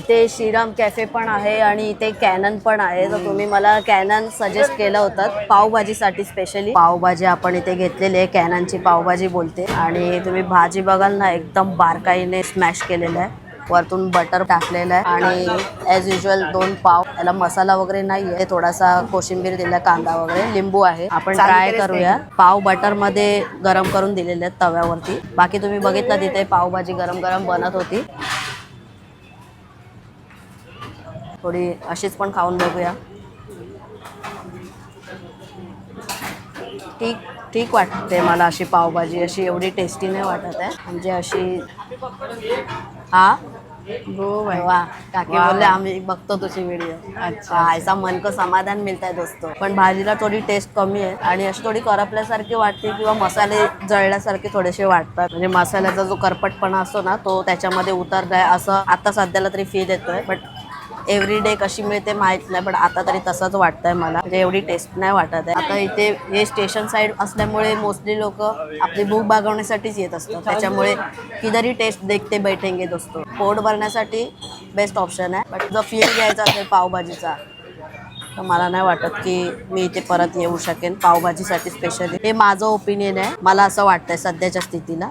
इथे श्रीराम कॅफे पण आहे आणि इथे कॅनन पण आहे. तर तुम्ही मला कॅनन सजेस्ट केलं होतं पावभाजीसाठी स्पेशली. पावभाजी आपण इथे घेतलेली आहे, कॅननची पावभाजी बोलते. आणि तुम्ही भाजी बघाल ना एकदम बारकाईने स्मॅश केलेलं आहे, वरतून बटर टाकलेलं आहे आणि ॲज युजल 2 पाव. याला मसाला वगैरे नाही आहे, थोडासा कोशिंबीर दिला, कांदा वगैरे, लिंबू आहे. आपण ट्राय करूया. पाव बटरमध्ये गरम करून दिलेले आहेत तव्यावरती. बाकी तुम्ही बघितलं तिथे पावभाजी गरम गरम बनत होती. थोडी अशीच पण खाऊन बघूया. ठीक ठीक वाटते मला अशी पावभाजी. अशी एवढी टेस्टी नाही वाटत आहे, म्हणजे अशी. हा वा, काकी बोलले आम्ही बघतो तुझी व्हिडिओ. अच्छा, ऐसा मन को समाधान मिळत आहे दोस्तो. पण भाजीला थोडी टेस्ट कमी आहे आणि अशी थोडी करपल्यासारखी वाटते किंवा मसाले जळल्यासारखे थोडेसे वाटतात. म्हणजे मसाल्याचा जो करपटपणा असतो ना तो त्याच्यामध्ये उतरलाय असं आता सध्याला तरी फील येतोय. बट एव्हरीडे कशी मिळते माहीत नाही, पण आता तरी तसंच वाटतंय मला. म्हणजे एवढी टेस्ट नाही वाटत आहे. आता इथे हे स्टेशन साईड असल्यामुळे मोस्टली लोक आपली भूक भागवण्यासाठीच येत असतात, त्याच्यामुळे किधरही टेस्ट देखते बैठेंगे दोस्तो. पोट भरण्यासाठी बेस्ट ऑप्शन आहे. बट जर फील घ्यायचा असेल पावभाजीचा तर मला नाही वाटत की मी इथे परत येऊ शकेन पावभाजीसाठी स्पेशली. हे माझं ओपिनियन आहे, मला असं वाटतंय सध्याच्या स्थितीला.